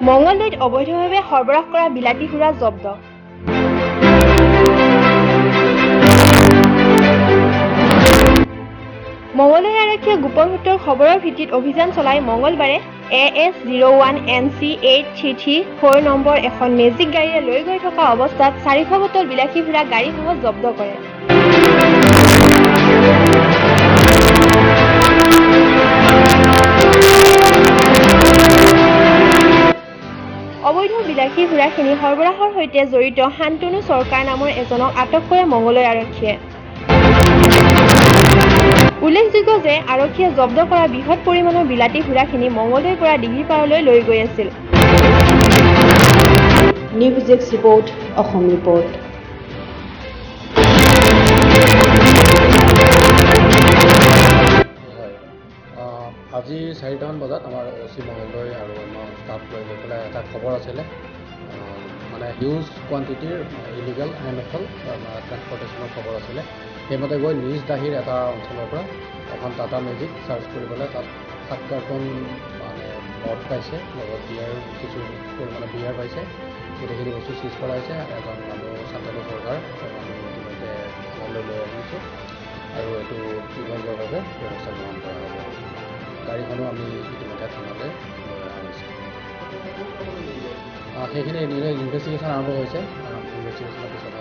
মঙলদৈত অবৈধভাৱে সৰবৰাহ কৰা বিলাতী সুৰা জব্দ। মঙলদৈ আৰক্ষীয়ে গোপন সূত্ৰৰ খবৰৰ ভিত্তিত অভিযান চলাই মঙলবাৰে AS01NC8334 নম্বৰ এখন মেজিক গাড়ীৰে লৈ গৈ থকা অৱস্থাত 400 বটল বিলাতী সুৰা গাড়ীসহ জব্দ কৰে। অবৈধ বিলাতী সুৰাখিনি সৰবৰাহৰ সৈতে জড়িত শান্তনু চৰকাৰ নামৰ এজনক আটক কৰে মঙলদৈ আৰক্ষীয়ে। উল্লেখযোগ্য যে আৰক্ষীয়ে জব্দ কৰা বৃহৎ পৰিমাণৰ বিলাতী সুৰাখিনি মঙলদৈৰ পৰা ডিগ্ৰীপাৰলৈ লৈ গৈ আছিল। News desk report, Assam report. আজি 4টামান বজাত আমাৰ OC মঙলদৈ আৰু অন্য ষ্টাফ লৈ পেলাই এটা খবৰ আছিলে, মানে হিউজ কোৱান্টিটিৰ ইলিগেল NMFL ট্ৰান্সপৰ্টেশ্যনৰ খবৰ আছিলে। সেইমতে গৈ নিজ দাহিৰ এটা অঞ্চলৰ পৰা এখন টাটা মেজিক চাৰ্চ কৰিবলৈ তাত 7 কাৰ্টন মানে মদ পাইছে, লগত বিয়াৰ কিছু পৰিমাণে বিয়াৰ পাইছে। গোটেইখিনি বস্তু চিজ কৰা হৈছে। এজন মানুহ শান্তনু চৰকাৰ আমি ইতিমধ্যে থানালৈ লৈ আহিছোঁ আৰু এইটো বিভাগীয়ভাৱে ব্যৱস্থা গ্ৰহণ কৰা হ'ব। গাড়ীখনো আমি ইতিমধ্যে থানালৈ লৈ অহা হৈছে। সেইখিনি ইনভেষ্টিগেশ্যন আৰম্ভ হৈছে। ইনভেষ্টিগেশ্যনৰ পিছত